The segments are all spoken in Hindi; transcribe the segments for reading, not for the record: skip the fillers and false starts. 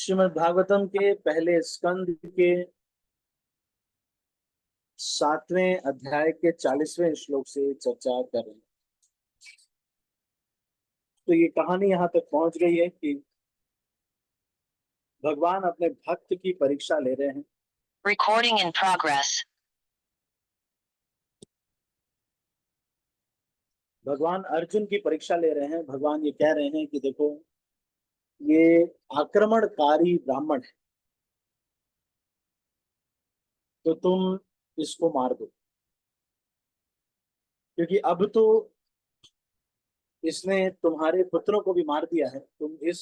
श्रीमद् भागवतम के पहले स्कंद के 7वें अध्याय के 40वें श्लोक से चर्चा कर रहे हैं। तो ये कहानी यहाँ तक पहुंच गई है कि भगवान अपने भक्त की परीक्षा ले रहे हैं। Recording in progress. भगवान अर्जुन की परीक्षा ले रहे हैं। भगवान ये कह रहे हैं कि देखो, ये आक्रमणकारी ब्राह्मण है, तो तुम इसको मार दो, क्योंकि अब तो इसने तुम्हारे पुत्रों को भी मार दिया है। तुम इस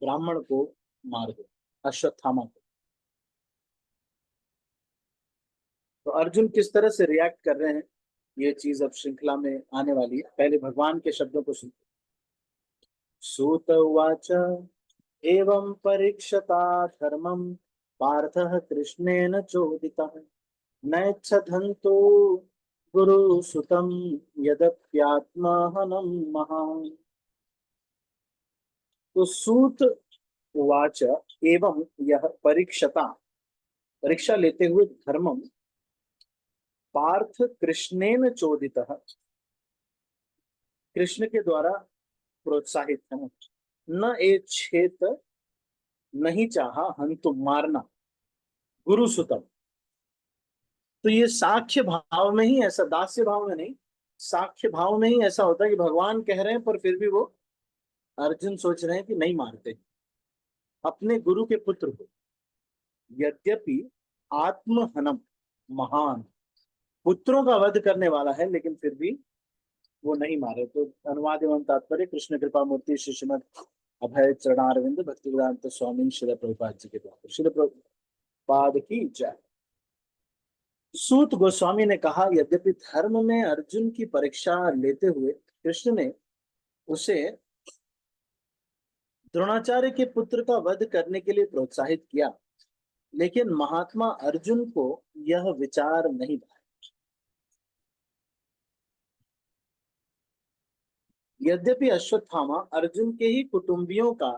ब्राह्मण को मार दो, अश्वत्थामा को। तो अर्जुन किस तरह से रिएक्ट कर रहे हैं, ये चीज अब श्रृंखला में आने वाली है। पहले भगवान के शब्दों को सुनते। सूत उवाच एवं परीक्षता धर्मं पार्थः कृष्णेन चोदितः नैच्छधन्तो गुरुसुतं यदप्यात्महनं महान्। तो सूत उवाच एवं, यह परीक्षता, परीक्षा लेते हुए, धर्मम पार्थ कृष्णेन चोदितः, कृष्ण के द्वारा प्रोत्साहित है। न एच्छेत, नहीं चाहा, हंतु मारना, गुरु सुतम। तो ये साक्ष्य भाव में ही ऐसा, दास्य भाव में नहीं, साक्ष्य भाव में ही ऐसा होता है कि भगवान कह रहे हैं पर फिर भी वो अर्जुन सोच रहे हैं कि नहीं मारते अपने गुरु के पुत्र को। यद्यपि आत्महनम महान, पुत्रों का वध करने वाला है, लेकिन फिर भी वो नहीं मारे। तो अनुवाद एवं तात्पर्य कृष्ण कृपा मूर्ति श्री श्रीमद अभय चरणारविंद भक्ति वेदांत स्वामी श्रील प्रभुपाद जी के द्वारा। श्रील प्रभुपाद की जय। सूत गोस्वामी ने कहा, यद्यपि धर्म में अर्जुन की परीक्षा लेते हुए कृष्ण ने उसे द्रोणाचार्य के पुत्र का वध करने के लिए प्रोत्साहित किया, लेकिन महात्मा अर्जुन को यह विचार नहीं भाया। यद्यपि अश्वत्थामा अर्जुन के ही कुटुंबियों का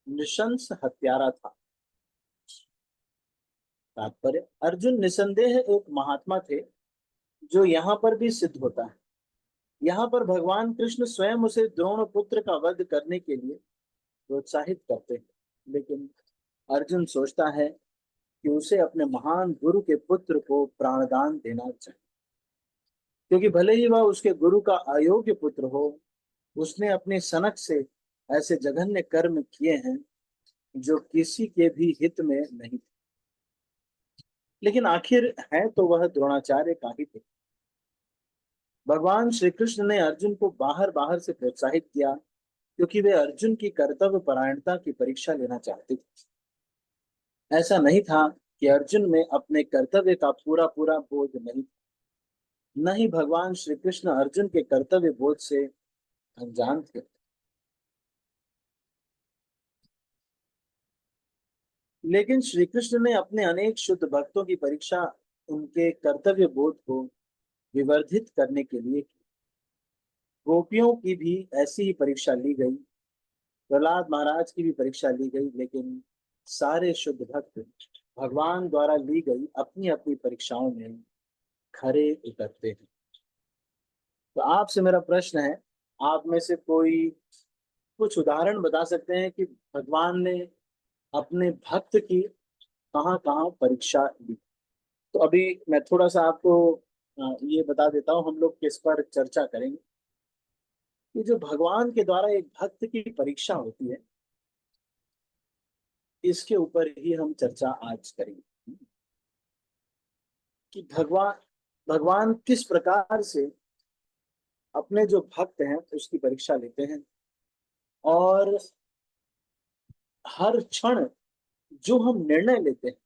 नृशंस हत्यारा था। तात्पर्य, अर्जुन निसंदेह एक महात्मा थे, जो यहाँ पर भी सिद्ध होता है। यहाँ पर भगवान कृष्ण स्वयं उसे द्रोण पुत्र का वध करने के लिए प्रोत्साहित करते हैं, लेकिन अर्जुन सोचता है कि उसे अपने महान गुरु के पुत्र को प्राणदान देना चाहिए, क्योंकि भले ही वह उसके गुरु का अयोग्य पुत्र हो, उसने अपने सनक से ऐसे जघन्य कर्म किए हैं जो किसी के भी हित में नहीं थे। लेकिन आखिर है तो वह द्रोणाचार्य का ही थे। भगवान श्री कृष्ण ने अर्जुन को बाहर बाहर से प्रोत्साहित किया, क्योंकि वे अर्जुन की कर्तव्य परायणता की परीक्षा लेना चाहते थे। ऐसा नहीं था कि अर्जुन में अपने कर्तव्य का पूरा पूरा बोध नहीं था, न ही भगवान श्री कृष्ण अर्जुन के कर्तव्य बोध से अनजान थे। लेकिन श्री कृष्ण ने अपने अनेक शुद्ध भक्तों की परीक्षा उनके कर्तव्य बोध को विवर्धित करने के लिए की। गोपियों की भी ऐसी ही परीक्षा ली गई, प्रहलाद महाराज की भी परीक्षा ली गई, लेकिन सारे शुद्ध भक्त भगवान द्वारा ली गई अपनी अपनी परीक्षाओं में खरे उतरते हैं। तो आपसे मेरा प्रश्न है, आप में से कोई कुछ उदाहरण बता सकते हैं कि भगवान ने अपने भक्त की कहाँ कहाँ परीक्षा ली? तो अभी मैं थोड़ा सा आपको ये बता देता हूँ, हम लोग किस पर चर्चा करेंगे। कि जो भगवान के द्वारा एक भक्त की परीक्षा होती है, इसके ऊपर ही हम चर्चा आज करेंगे कि भगवान भगवान किस प्रकार से अपने जो भक्त हैं उसकी परीक्षा लेते हैं, और हर क्षण जो हम निर्णय लेते हैं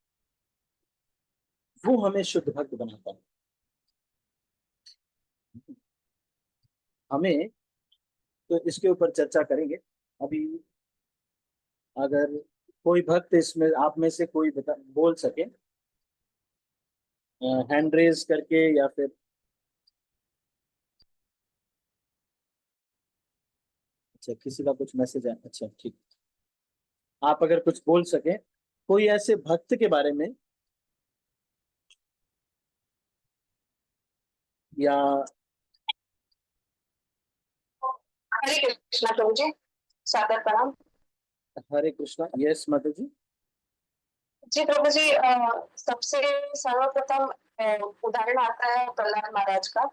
वो हमें शुद्ध भक्त बनाता है। हमें तो इसके ऊपर चर्चा करेंगे अभी। अगर कोई भक्त इसमें आप में से कोई बोल सके, हैंड रेज करके, या फिर अच्छा किसी का कुछ मैसेज है, अच्छा ठीक। आप अगर कुछ बोल सके कोई ऐसे भक्त के बारे में, या हरे कृष्णा प्रभु जी, सादर प्रणाम। हरे कृष्णा। यस माता जी। जी प्रभु जी, सबसे सर्वप्रथम उदाहरण आता है प्रहलाद महाराज का,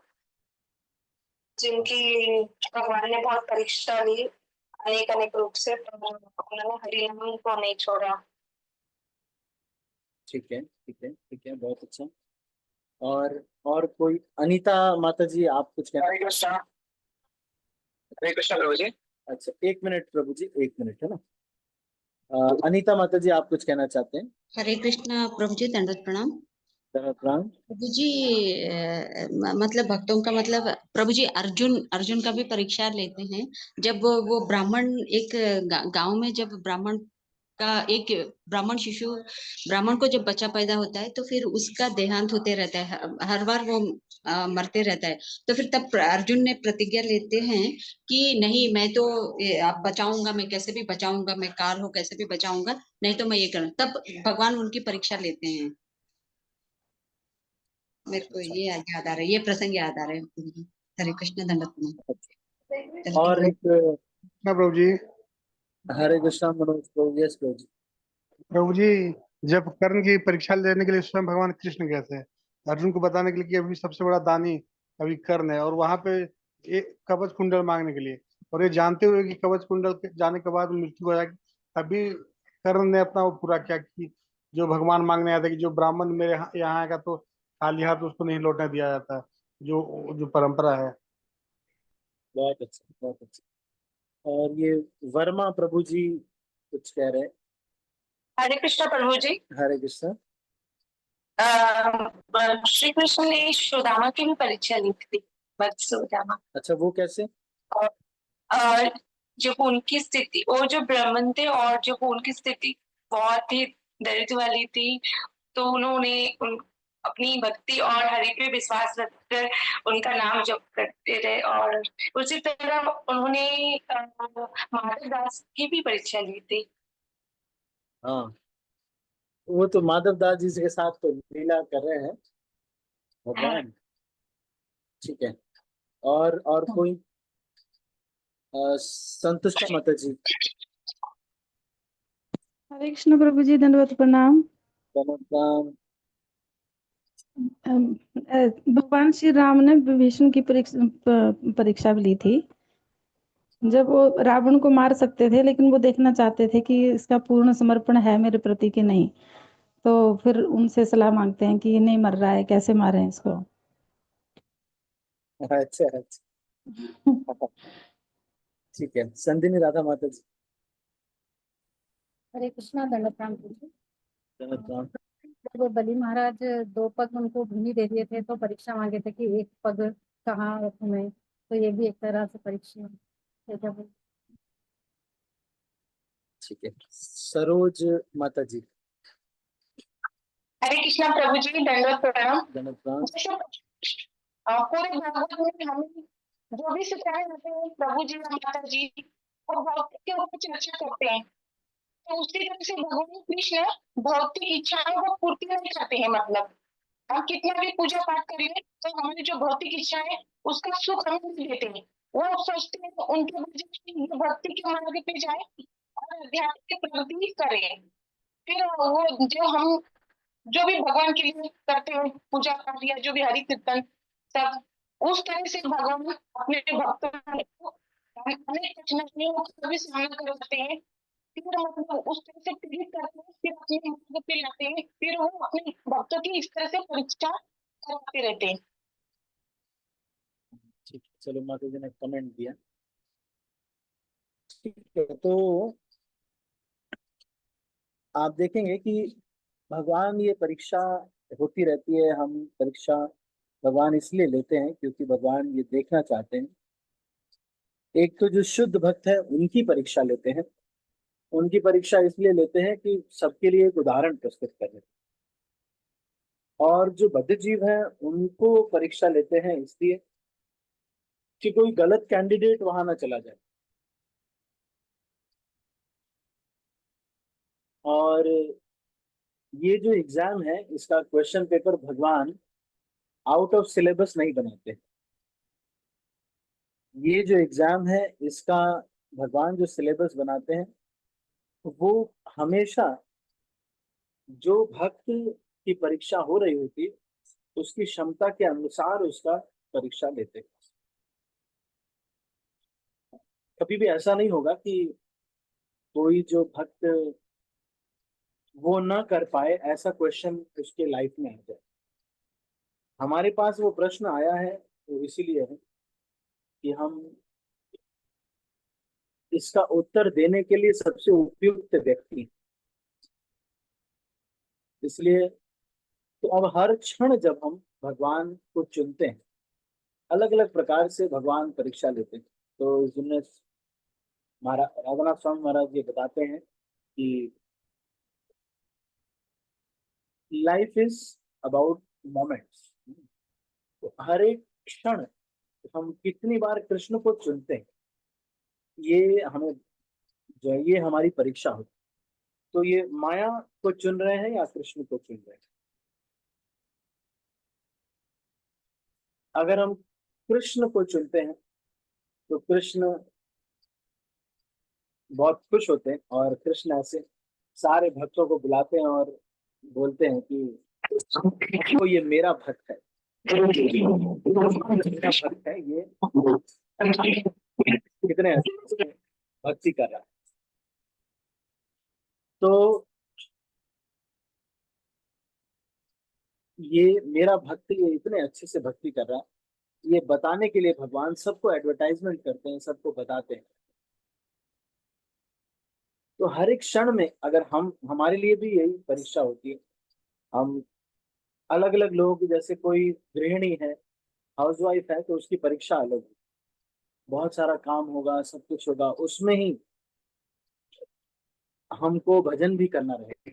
जिनकी भगवान ने बहुत परीक्षा ली अनेक अनेक रूप से, पर उन्होंने हरि नाम को नहीं छोड़ा। ठीक है, ठीक है, ठीक है, बहुत अच्छा। और कोई, अनीता माता जी आप कुछ कहना? हरे कृष्णा। हरे कृष्णा प्रभु जी। अच्छा, 1 मिनट प्रभु जी, 1 मिनट है ना। अनीता माता जी आप कुछ कहना चाहते हैं? हरे कृष्णा प्रभु जी, दंडवत प्रणाम। प्रणाम। प्रभु जी, मतलब भक्तों का मतलब प्रभु जी, अर्जुन का भी परीक्षा लेते हैं। जब वो ब्राह्मण एक गांव में, जब एक ब्राह्मण शिशु, ब्राह्मण को जब बच्चा पैदा होता है तो फिर उसका देहांत होते रहता है, हर बार वो मरते रहता है। तो फिर तब अर्जुन ने प्रतिज्ञा लेते हैं कि नहीं, मैं तो आप बचाऊंगा, मैं कैसे भी बचाऊंगा, मैं काल हो कैसे भी बचाऊंगा, नहीं तो मैं ये करूँ। तब भगवान उनकी परीक्षा लेते हैं। मेरे को ये याद आ रहा है, ये प्रसंग याद आ रहा है। हरे कृष्ण, दंडवत प्रणाम। और एक, कृष्णा प्रभु जी। हरे कृष्णा मनोज प्रभु। यस प्रभु जी। प्रभु जी, जब कर्ण की परीक्षा लेने के लिए स्वयं भगवान कृष्ण गए थे अर्जुन को बताने के लिए कि अभी सबसे बड़ा दानी अभी कर्ण है, और वहां पे एक कवच कुंडल मांगने के लिए, और ये जानते हुए कि कवच कुंडल के जाने के बाद मृत्यु हो जाएगी, तभी कर्ण ने अपना वो पूरा किया कि जो भगवान मांगने आते कि जो ब्राह्मण मेरे यहाँ आएगा तो खाली हाथ उसको नहीं लौटने दिया जाता, जो जो परंपरा है। बहुत अच्छा, बहुत अच्छा। और ये वर्मा प्रभु जी कुछ कह रहे हैं? हरे कृष्णा प्रभु जी। हरे कृष्णा। श्री कृष्ण ने सुदामा की भी परीक्षा ली थी, भक्त सुदामा। अच्छा, वो कैसे? और जब उनकी स्थिति, वो जो ब्राह्मण थे और जब उनकी स्थिति बहुत ही दरिद्र वाली थी, तो उन्होंने अपनी भक्ति और हरि पे विश्वास रखकर उनका नाम जप करते रहे। और उसी तरह उन्होंने माधव दास की भी परीक्षा ली थी। हाँ, वो तो माधव दास जी के साथ तो लीला कर रहे हैं भगवान। ठीक है। और कोई, संतुष्टा माता जी। हरे कृष्ण प्रभु जी, दंडवत प्रणाम। प्रणाम। भगवान श्री राम ने विभीषण की परीक्षा भी ली थी। जब वो रावण को मार सकते थे, लेकिन वो देखना चाहते थे कि इसका पूर्ण समर्पण है मेरे प्रति कि नहीं, तो फिर उनसे सलाह मांगते हैं कि ये नहीं मर रहा है, कैसे मारें इसको। अच्छा, अच्छा। ठीक है, संदिनी राधा माता जी। हरे कृष्णा, दंडवत प्रणाम प्रभु जी। प्रणाम। जब बलि महाराज 2 पग उनको भूमि दे दिए थे तो परीक्षा मांगे थे कि 1 पग कहाँ रखूं मैं, तो ये भी एक तरह से परीक्षा है जब। ठीक है, सरोज माता जी। हरे कृष्णा प्रभु जी, दंडवत प्रणाम। प्रणाम। पूरे भागवत में हमें जो भी सिखाए जाते हैं प्रभु जी और माता जी, और भौतिक के ऊपर चर्चा करते हैं, तो उसी तरह से भगवान कृष्ण भौतिक इच्छाओं को पूर्ति नहीं करते हैं। मतलब हम कितना भी पूजा पाठ कर ले, तो हमारी जो भौतिक इच्छा है उसका सुख हमें नहीं देते हैं। वो सोचते हैं उनके बजाय ये भक्ति के मार्ग पे जाए और अध्यात्म की प्रगति करें। फिर वो जो भी भगवान के लिए करते हैं पूजा पाठ या जो भी हरि कीर्तन, सब उस तरह से भगवान अपने भक्तों को अनेक कठिनाइयों का कभी सामना करते हैं। फिर मतलब उस तरह से पीड़ित करते हैं, फिर अपने मार्ग पे लाते हैं, फिर वो अपने भक्तों की इस तरह से परीक्षा करते रहते हैं। ठीक है, चलो माता जी ने कमेंट दिया। ठीक है, तो आप देखेंगे कि भगवान ये परीक्षा होती रहती है। हम परीक्षा भगवान इसलिए लेते हैं क्योंकि भगवान ये देखना चाहते हैं। एक तो जो शुद्ध भक्त है उनकी परीक्षा लेते हैं। उनकी परीक्षा इसलिए लेते हैं कि सबके लिए एक उदाहरण प्रस्तुत करें। और जो बद्ध जीव हैं उनको परीक्षा लेते हैं इसलिए कि कोई गलत कैंडिडेट वहां ना चला जाए। और ये जो एग्जाम है इसका क्वेश्चन पेपर भगवान आउट ऑफ सिलेबस नहीं बनाते। ये जो एग्जाम है इसका भगवान जो सिलेबस बनाते हैं वो हमेशा जो भक्त की परीक्षा हो रही होती उसकी क्षमता के अनुसार उसका परीक्षा लेते हैं। कभी भी ऐसा नहीं होगा कि कोई जो भक्त वो ना कर पाए ऐसा क्वेश्चन उसके लाइफ में आ जाए। हमारे पास वो प्रश्न आया है वो इसीलिए है कि हम इसका उत्तर देने के लिए सबसे उपयुक्त व्यक्ति हैं। इसलिए तो अब हर क्षण जब हम भगवान को चुनते हैं अलग अलग प्रकार से भगवान परीक्षा लेते हैं। तो इस दिन महाराज राघवनाथ स्वामी महाराज ये बताते हैं कि लाइफ इज अबाउट मोमेंट्स। तो हर एक क्षण हम कितनी बार कृष्ण को चुनते हैं ये हमें जो है ये हमारी परीक्षा होती है। तो ये माया को चुन रहे हैं या कृष्ण को चुन रहे हैं। अगर हम कृष्ण को चुनते हैं तो कृष्ण बहुत खुश होते हैं और कृष्ण ऐसे सारे भक्तों को बुलाते हैं और बोलते हैं कि तो ये मेरा भक्त है, मेरा भक्त है, ये कितने अच्छे से भक्ति कर रहा है। तो ये मेरा भक्त ये इतने अच्छे से भक्ति कर रहा है ये बताने के लिए भगवान सबको एडवर्टाइजमेंट करते हैं, सबको बताते हैं। तो हर एक क्षण में अगर हम हमारे लिए भी यही परीक्षा होती है। हम अलग अलग लोगों की जैसे कोई गृहिणी है हाउसवाइफ है तो उसकी परीक्षा अलग है। बहुत सारा काम होगा सब कुछ होगा उसमें ही हमको भजन भी करना रहेगा।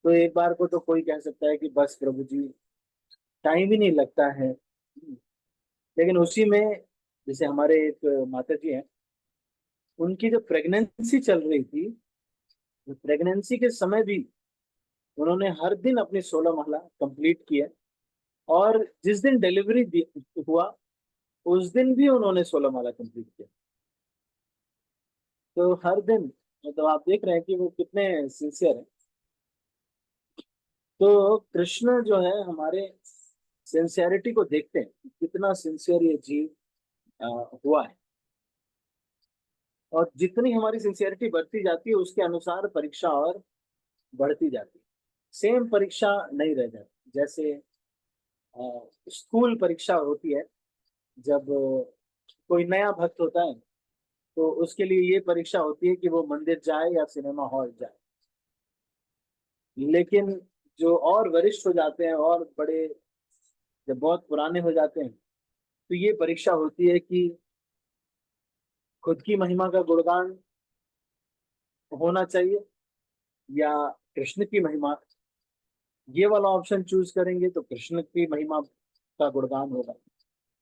तो एक बार को तो कोई कह सकता है कि बस प्रभु जी टाइम ही नहीं लगता है। लेकिन उसी में जैसे हमारे एक माता जी हैं उनकी जब प्रेगनेंसी चल रही थी प्रेगनेंसी के समय भी उन्होंने हर दिन अपनी 16 महला कंप्लीट किया और जिस दिन डिलीवरी हुआ उस दिन भी उन्होंने 16 माला कंप्लीट किया। तो हर दिन मतलब आप देख रहे हैं कि वो कितने सिंसियर हैं। तो कृष्ण जो है हमारे सिंसियरिटी को देखते हैं कितना सिंसियर ये जीव हुआ है और जितनी हमारी सिंसियरिटी बढ़ती जाती है उसके अनुसार परीक्षा और बढ़ती जाती है। सेम परीक्षा नहीं रह जाती। जैसे स्कूल परीक्षा होती है जब कोई नया भक्त होता है तो उसके लिए ये परीक्षा होती है कि वो मंदिर जाए या सिनेमा हॉल जाए। लेकिन जो और वरिष्ठ हो जाते हैं और बड़े जब बहुत पुराने हो जाते हैं तो ये परीक्षा होती है कि खुद की महिमा का गुणगान होना चाहिए या कृष्ण की महिमा। ये वाला ऑप्शन चूज करेंगे तो कृष्ण की महिमा का गुणगान होगा।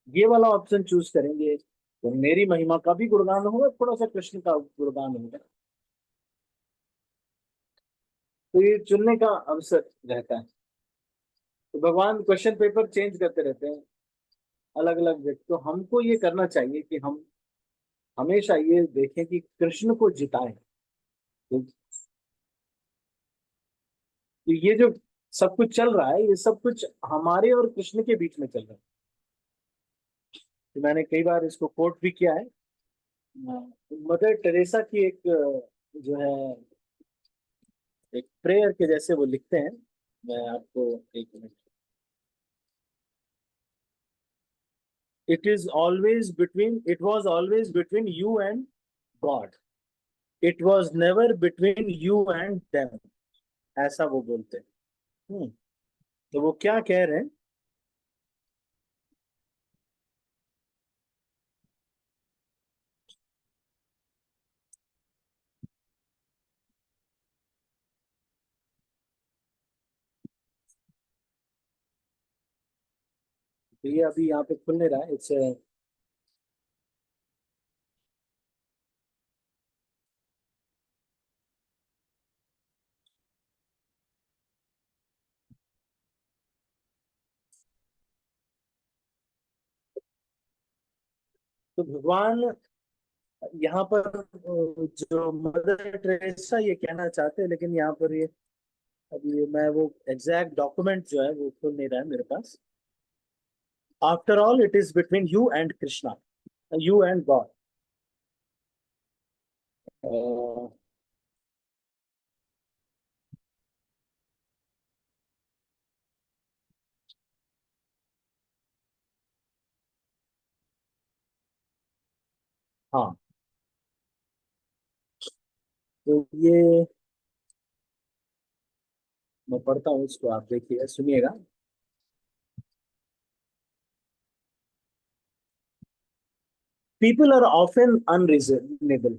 ये वाला ऑप्शन चूज करेंगे तो मेरी महिमा का भी गुणगान होगा थोड़ा सा कृष्ण का गुणगान होगा। तो ये चुनने का अवसर रहता है। तो भगवान क्वेश्चन पेपर चेंज करते रहते हैं अलग अलग व्यक्ति। तो हमको ये करना चाहिए कि हम हमेशा ये देखें कि कृष्ण को जिताएं। तो ये जो सब कुछ चल रहा है ये सब कुछ हमारे और कृष्ण के बीच में चल रहा है। तो मैंने कई बार इसको कोट भी किया है। मदर टेरेसा की एक जो है एक प्रेयर के जैसे वो लिखते हैं। मैं आपको एक minute. It was always between you and God. It was never between you and them. ऐसा वो बोलते हैं। तो वो क्या कह रहे हैं। तो ये अभी यहाँ पे खुल नहीं रहा है। इट्स तो भगवान यहाँ पर जो मदर टेरेसा ये कहना चाहते हैं, लेकिन यहाँ पर ये अभी मैं वो एग्जैक्ट डॉक्यूमेंट जो है वो खुल नहीं रहा है मेरे पास। After all it is between you and Krishna, you and God. हाँ, तो ये मैं पढ़ता हूँ, इसको आप देखिए, सुनिएगा। People are often unreasonable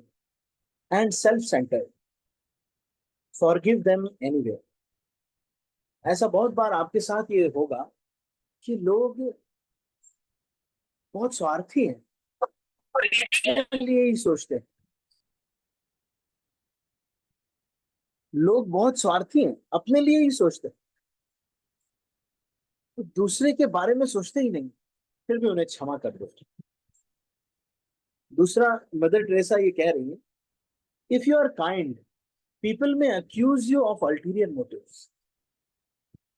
and self centred, forgive them anyway. ऐसा बहुत बार आपके साथ ये होगा कि लोग बहुत स्वार्थी हैं, अपने लिए ही सोचते हैं। लोग बहुत स्वार्थी हैं, अपने लिए ही सोचते हैं, तो दूसरे के बारे में सोचते ही नहीं, फिर भी उन्हें क्षमा कर दो। दूसरा, मदर टेरेसा ये कह रही है, if you are kind people may accuse you of ulterior motives.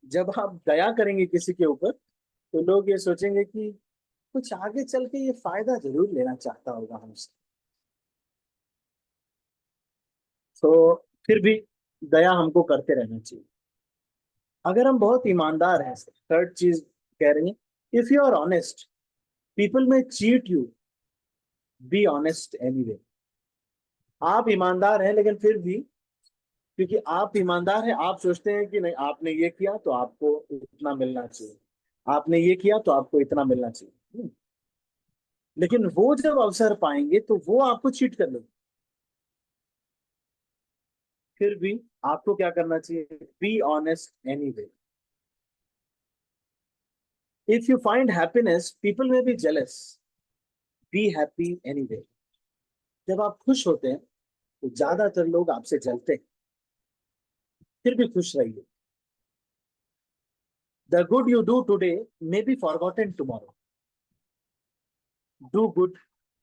जब आप दया करेंगे किसी के ऊपर, तो लोग ये सोचेंगे कि कुछ आगे चल के ये फायदा जरूर लेना चाहता होगा हमसे, तो फिर भी दया हमको करते रहना चाहिए। अगर हम बहुत ईमानदार हैं, थर्ड चीज कह रही है, if you are honest people may cheat you, be honest anyway. आप ईमानदार हैं, लेकिन फिर भी क्योंकि आप ईमानदार हैं, आप सोचते हैं कि नहीं, आपने ये किया तो आपको इतना मिलना चाहिए, आपने ये किया तो आपको इतना मिलना चाहिए। लेकिन वो जब अवसर पाएंगे तो वो आपको चीट कर लेंगे। फिर भी आपको क्या करना चाहिए, be honest anyway. If you find happiness people may be jealous, be happy anyway. जब आप खुश होते हैं तो ज्यादातर लोग आपसे जलते हैं, फिर भी खुश रहिए। The good you do today may be forgotten tomorrow, do good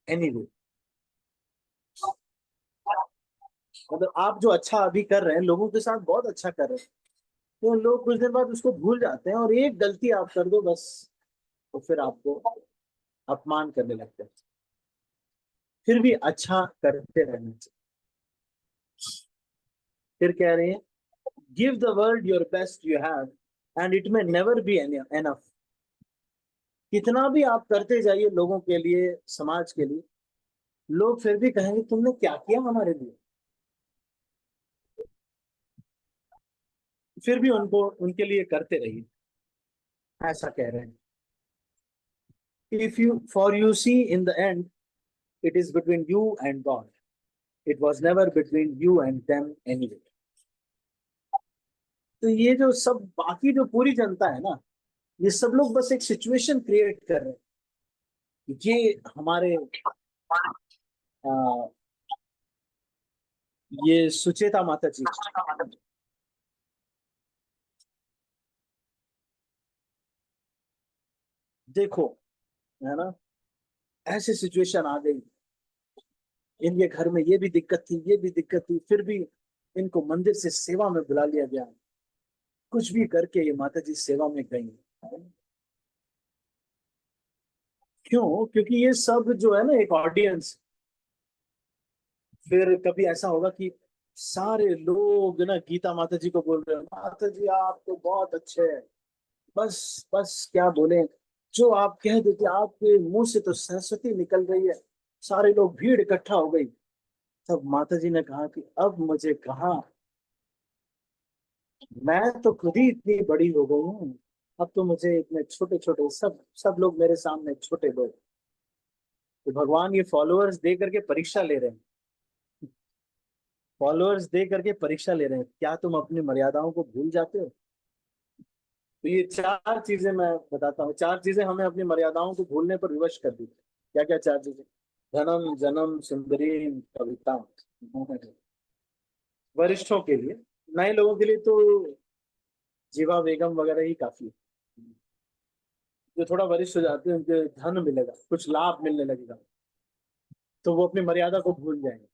anyway. मतलब आप जो अच्छा अभी कर रहे हैं, लोगों के साथ बहुत अच्छा कर रहे हैं, तो लोग कुछ दिन बाद उसको भूल जाते हैं, और एक गलती आप कर दो बस, तो फिर आपको अपमान करने लगते हैं। फिर भी अच्छा करते रहना चाहिए। फिर कह रहे हैं, give the world your best you have and it में नेवर बी एनफ। कितना भी आप करते जाइए लोगों के लिए, समाज के लिए, लोग फिर भी कहेंगे तुमने क्या किया हमारे लिए। फिर भी उनको, उनके लिए करते रहिए, ऐसा कह रहे हैं। If you for you see in the end it is between you and God, it was never between you and them anyway. तो ये जो सब बाकी जो पूरी जनता है ना, ये सब लोग बस एक सिचुएशन क्रिएट कर रहे हैं। ये हमारे आ, ये सुचेता माता जी, देखो, है ना, ऐसी सिचुएशन आ गई, इनके घर में ये भी दिक्कत थी, ये भी दिक्कत थी, फिर भी इनको मंदिर से सेवा में बुला लिया गया। कुछ भी करके ये माता जी सेवा में गई। क्यों? क्योंकि ये सब जो है ना एक ऑडियंस। फिर कभी ऐसा होगा कि सारे लोग ना गीता माता जी को बोल रहे हैं, माता जी आप तो बहुत अच्छे हैं, बस बस क्या बोले, जो आप कह देते आपके मुंह से तो सरस्वती निकल रही है। सारे लोग, भीड़ इकट्ठा हो गई। तब माता जी ने कहा कि अब मुझे कहा, मैं तो खुद ही इतनी बड़ी हो गई हूँ, अब तो मुझे इतने छोटे छोटे सब सब लोग मेरे सामने छोटे लोग। तो भगवान ये फॉलोअर्स दे करके परीक्षा ले रहे हैं, फॉलोअर्स दे करके परीक्षा ले रहे हैं, क्या तुम अपनी मर्यादाओं को भूल जाते हो। तो ये चार चीजें मैं बताता हूँ, चार चीजें हमें अपनी मर्यादाओं को भूलने पर विवश कर दी। क्या क्या चार चीजें? धनम जन्म सुंदरी कविता। वरिष्ठों के लिए, नए लोगों के लिए तो जीवा बेगम वगैरह ही काफी है। जो थोड़ा वरिष्ठ हो जाते हैं उनके धन मिलेगा, कुछ लाभ मिलने लगेगा, तो वो अपनी मर्यादा को भूल जाएंगे।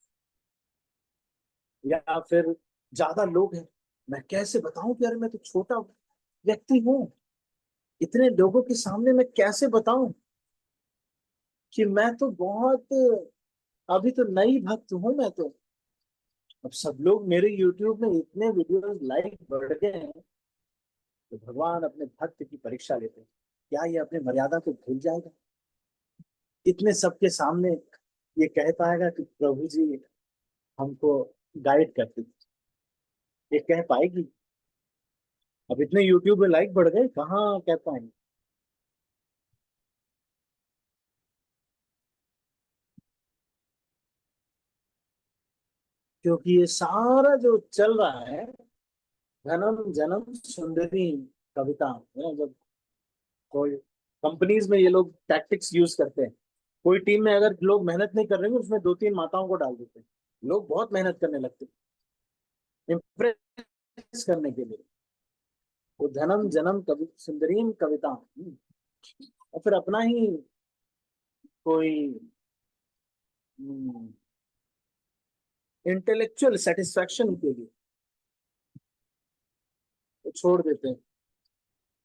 या फिर ज्यादा लोग हैं, मैं कैसे बताऊं कि अरे मैं तो छोटा व्यक्ति हूँ, इतने लोगों के सामने मैं कैसे बताऊं कि मैं तो बहुत अभी तो नई भक्त हूं मैं तो। अब सब लोग मेरे YouTube में इतने वीडियोस लाइक बढ़ गए हैं, तो भगवान अपने भक्त की परीक्षा लेते हैं, क्या ये अपने मर्यादा को भूल जाएगा? इतने सबके सामने ये कह पाएगा कि प्रभु जी हमको गाइड करते थे? ये कह पाएगी? अब इतने YouTube में लाइक बढ़ गए, कहाँ कह पाएंगे? क्योंकि ये सारा जो चल रहा है, धनम जन्म सुंदरी कविता है, जब कोई कंपनीज में ये लोग टैक्टिक्स यूज करते हैं, कोई टीम में अगर लोग मेहनत नहीं कर रहे हैं, उसमें 2-3 माताओं को डाल देते हैं, लोग बहुत मेहनत करने लगते हैं इम्प्रेस करने के लिए। तो धनम जन्म कवि सुंदरीम कविता, और फिर अपना ही कोई इंटेलेक्चुअल सेटिस्फैक्शन के लिए तो छोड़ देते हैं,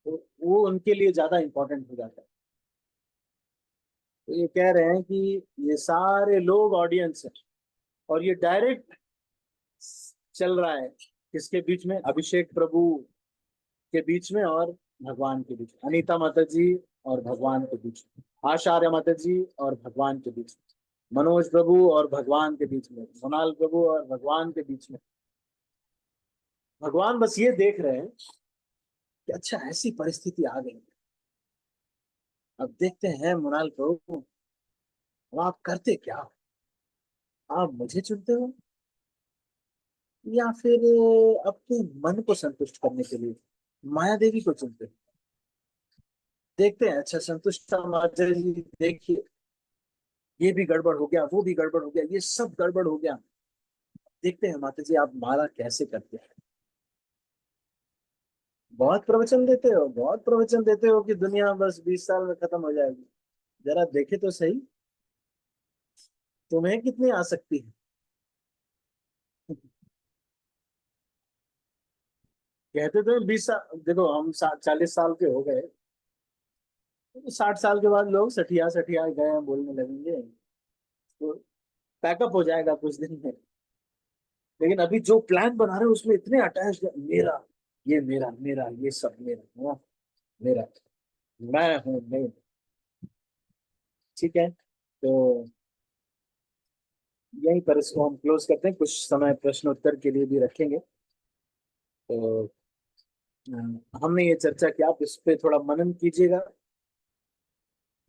तो वो उनके लिए ज्यादा इंपॉर्टेंट हो जाता है। तो ये कह रहे हैं कि ये सारे लोग ऑडियंस है, और ये डायरेक्ट चल रहा है किसके बीच में? अभिषेक प्रभु के बीच में और भगवान के बीच में, अनीता माता जी और भगवान के बीच में, आचार्य माता जी और भगवान के बीच में, मनोज प्रभु और भगवान के बीच में, सोनाल प्रभु और भगवान के बीच में। भगवान बस ये देख रहे हैं कि अच्छा ऐसी परिस्थिति आ गई, अब देखते हैं मुनाल प्रभु, अब आप करते क्या? आप मुझे चुनते हो या फिर अपने मन को संतुष्ट करने के लिए माया देवी को चुनते हो? देखते हैं। अच्छा संतुष्ट माता जी, देखिए ये भी गड़बड़ हो गया, वो भी गड़बड़ हो गया, ये सब गड़बड़ हो गया, देखते हैं माता जी आप माला कैसे करते हैं। बहुत प्रवचन देते हो, बहुत प्रवचन देते हो कि दुनिया बस 20 साल में खत्म हो जाएगी, जरा देखे तो सही तुम्हें कितनी आ सकती है। कहते तो 20 साल, देखो हम 40 साल के हो गए, 60 साल के बाद लोग सठिया सठिया गए हैं बोलने लगेंगे, तो पैकअप हो जाएगा कुछ दिन में। लेकिन अभी जो प्लान बना रहे हैं उसमें इतने अटैच, मेरा ये मेरा मेरा ये सब मेरा, हाँ, मेरा, मैं हूँ मैं। ठीक है, तो यहीं पर इसको हम क्लोज करते हैं, कुछ समय प्रश्न उत्तर के लिए भी रखेंगे। तो हमने ये चर्चा की, आप इस पे थोड़ा मनन कीजिएगा।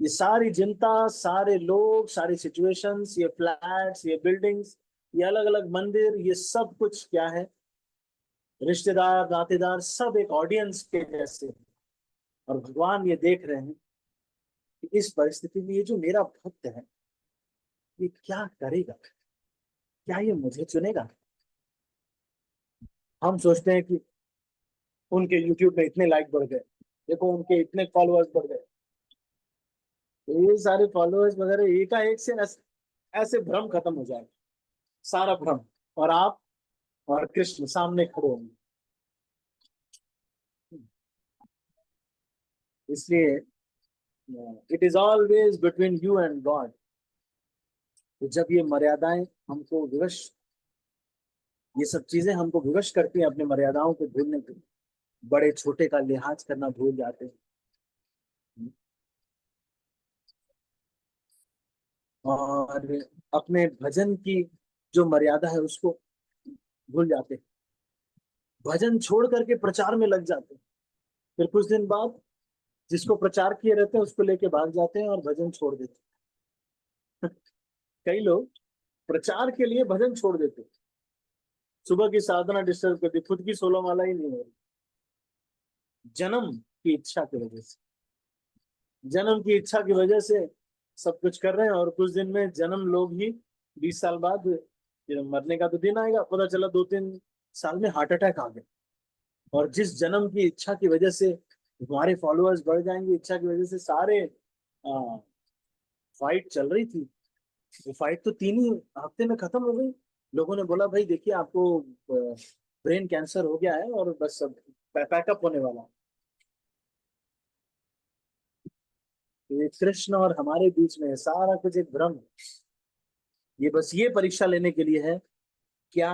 ये सारी जनता, सारे लोग, सारी सिचुएशंस, ये फ्लैट्स, ये बिल्डिंग्स, ये अलग अलग मंदिर, ये सब कुछ क्या है? रिश्तेदार नातेदार सब एक ऑडियंस के जैसे हैं। और भगवान ये देख रहे हैं कि इस परिस्थिति में ये जो मेरा भक्त है ये क्या करेगा, क्या ये मुझे चुनेगा? हम सोचते हैं कि उनके YouTube में इतने लाइक बढ़ गए, देखो उनके इतने फॉलोअर्स बढ़ गए, तो ये सारे फॉलोअर्स वगैरह एकाएक से ऐसे भ्रम खत्म हो जाएगा, सारा भ्रम, और आप और कृष्ण सामने खड़े होंगे। इसलिए it is always between you and God. तो जब ये मर्यादाएं हमको विवश, ये सब चीजें हमको विवश करती हैं अपनी मर्यादाओं को भूलने के, बड़े छोटे का लिहाज करना भूल जाते हैं, और अपने भजन की जो मर्यादा है उसको भूल जाते हैं, भजन छोड़ करके प्रचार में लग जाते हैं, फिर कुछ दिन बाद जिसको प्रचार किए रहते हैं उसको लेके भाग जाते हैं और भजन छोड़ देते हैं। कई लोग प्रचार के लिए भजन छोड़ देते हैं, सुबह की साधना डिस्टर्ब करती, खुद की 16 माला ही नहीं हो रही, जन्म की इच्छा की वजह से, जन्म की इच्छा की वजह से सब कुछ कर रहे हैं, और कुछ दिन में जन्म लोग ही 20 साल बाद ये मरने का तो दिन आएगा, पता चला 2-3 साल में हार्ट अटैक आ गया। और जिस जन्म की इच्छा की वजह से तुम्हारे फॉलोअर्स बढ़ जाएंगे, इच्छा की वजह से सारे फाइट चल रही थी, वो फाइट तो 3 ही हफ्ते में खत्म हो गई। लोगों ने बोला भाई देखिए आपको ब्रेन कैंसर हो गया है और बस अब पैकअप होने वाला है। ये कृष्ण और हमारे बीच में सारा कुछ एक भ्रम है। ये बस ये परीक्षा लेने के लिए है, क्या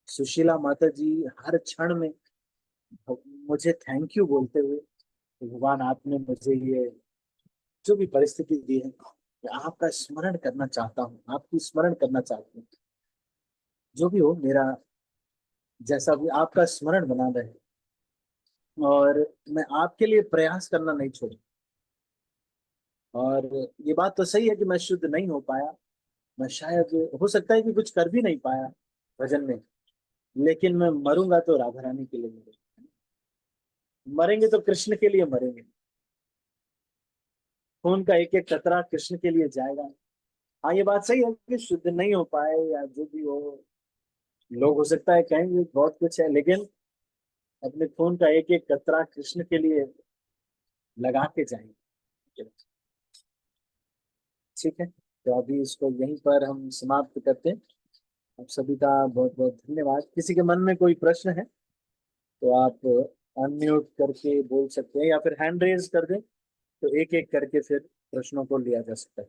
सुशीला माता जी हर क्षण में मुझे थैंक यू बोलते हुए, भगवान आपने मुझे ये जो भी परिस्थिति दी है, मैं आपका स्मरण करना चाहता हूँ, आपकी स्मरण करना चाहती हूँ। जो भी हो मेरा, जैसा भी आपका स्मरण बना रहे, और मैं आपके लिए प्रयास करना नहीं छोड़ू। और ये बात तो सही है कि मैं शुद्ध नहीं हो पाया, मैं शायद हो सकता है कि कुछ कर भी नहीं पाया भजन में, लेकिन मैं मरूंगा तो राधा रानी के लिए मरूंगा। मरेंगे तो कृष्ण के लिए मरेंगे। खून का एक एक कतरा कृष्ण के लिए जाएगा। हाँ ये बात सही है कि शुद्ध नहीं हो पाए या जो भी हो, लोग हो सकता है कहेंगे बहुत कुछ है, लेकिन अपने खून का एक एक कतरा कृष्ण के लिए लगा के जाएंगे। ठीक है, तो अभी इसको यहीं पर हम समाप्त करते हैं। आप सभी का बहुत बहुत धन्यवाद। किसी के मन में कोई प्रश्न है तो आप अनम्यूट करके बोल सकते हैं या फिर हैंड रेज कर दें, तो एक एक करके फिर प्रश्नों को लिया जा सकता है।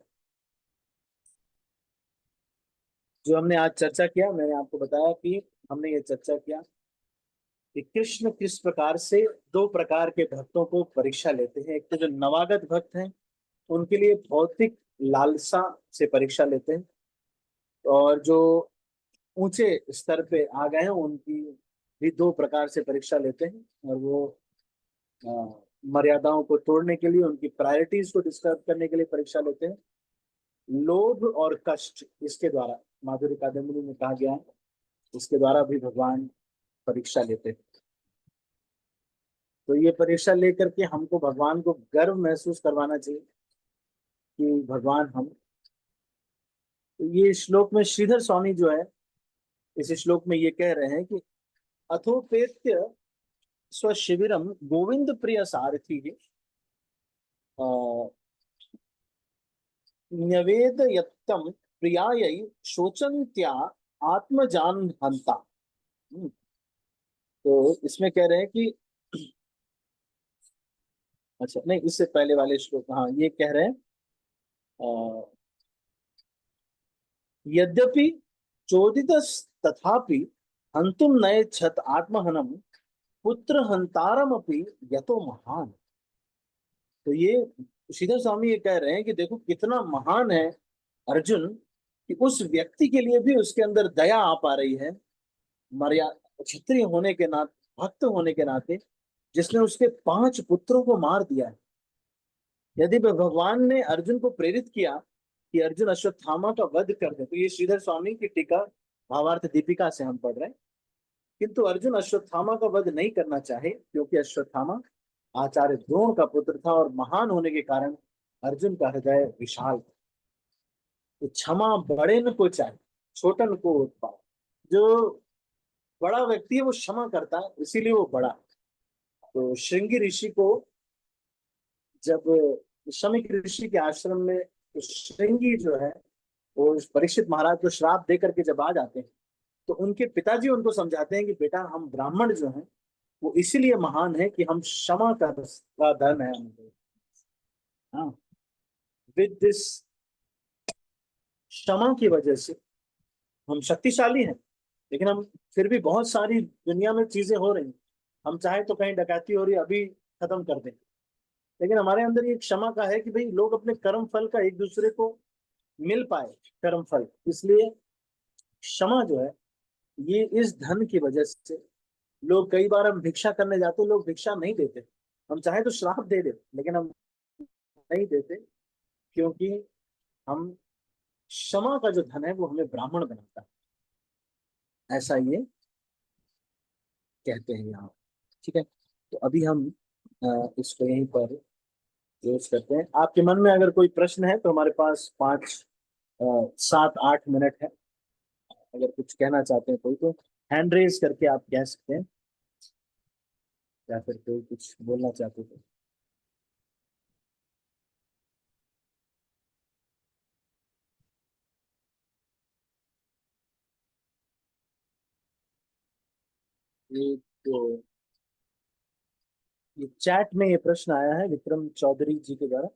जो हमने आज चर्चा किया, मैंने आपको बताया कि हमने ये चर्चा किया कि कृष्ण किस प्रकार से 2 प्रकार के भक्तों को परीक्षा लेते हैं। एक तो जो नवागत भक्त हैं उनके लिए भौतिक लालसा से परीक्षा लेते हैं, और जो ऊंचे स्तर पे आ गए हैं उनकी भी 2 प्रकार से परीक्षा लेते हैं। और वो अ, मर्यादाओं को तोड़ने के लिए, उनकी प्रायोरिटीज को डिस्टर्ब करने के लिए परीक्षा लेते हैं। लोभ और कष्ट, इसके द्वारा माधुर्य कादम्बरी में कहा गया है, इसके द्वारा भी भगवान परीक्षा लेते हैं। तो ये परीक्षा लेकर के हमको भगवान को गर्व महसूस करवाना चाहिए कि भगवान हम। तो ये श्लोक में श्रीधर स्वामी जो है, इस श्लोक में ये कह रहे हैं कि अथोपेत्य स्वशिविरम गोविंद प्रिय सारथी न्यवेद यत्तम प्रियायै शोचन्त्या आत्मजान हंता। तो इसमें कह रहे हैं कि, अच्छा नहीं, इससे पहले वाले श्लोक, हाँ ये कह रहे हैं यद्यपि चोदित तथापि हंतुम नये छत आत्महनम पुत्र हंतारम अपि यतो महान। तो ये श्रीधर स्वामी ये कह रहे हैं कि देखो कितना महान है अर्जुन, कि उस व्यक्ति के लिए भी उसके अंदर दया आ पा रही है, मर्यादा क्षत्रिय होने के नाते, भक्त होने के नाते, जिसने उसके 5 पुत्रों को मार दिया है। यदि भगवान ने अर्जुन को प्रेरित किया कि अर्जुन अश्वत्थामा का वध कर दे, तो ये श्रीधर स्वामी की टीका भावार्थ दीपिका से हम पढ़ रहे हैं, किंतु अर्जुन अश्वत्थामा का वध नहीं करना चाहे क्योंकि अश्वत्थामा आचार्य द्रोण का पुत्र था और महान होने के कारण अर्जुन का हृदय विशाल था। तो क्षमा बड़े न को चाहे, छोटन को उत्पाद। जो बड़ा व्यक्ति है वो क्षमा करता है, इसीलिए वो बड़ा। तो श्रृंगी ऋषि को जब शमिक ऋषि के आश्रम में, तो श्रृंगी जो है वो परीक्षित महाराज को श्राप दे करके जब आ जाते हैं, तो उनके पिताजी उनको समझाते हैं कि बेटा हम ब्राह्मण जो हैं वो इसीलिए महान है कि हम क्षमा का धर्म है हमारे। हाँ, विद दिस क्षमा की वजह से हम शक्तिशाली हैं। लेकिन हम फिर भी बहुत सारी दुनिया में चीजें हो रही, हम चाहे तो कहीं डकैती हो रही अभी खत्म कर दें, लेकिन हमारे अंदर ये क्षमा का है कि भाई लोग अपने कर्म फल का एक दूसरे को मिल पाए, कर्म फल। इसलिए क्षमा जो है, ये इस धन की वजह से लोग, कई बार हम भिक्षा करने जाते, लोग भिक्षा नहीं देते, हम चाहे तो श्राप दे दे, लेकिन हम नहीं देते, क्योंकि हम क्षमा का जो धन है वो हमें ब्राह्मण बनाता है, ऐसा ये कहते हैं यहाँ। ठीक है, तो अभी हम इसको यहीं पर क्लोज करते हैं। आपके मन में अगर कोई प्रश्न है तो हमारे पास 5 7 8 मिनट है, अगर कुछ कहना चाहते हैं कोई तो हैंड रेज करके आप कह सकते हैं, या फिर कोई कुछ बोलना चाहते तो। एक तो ये चैट में ये प्रश्न आया है विक्रम चौधरी जी के द्वारा।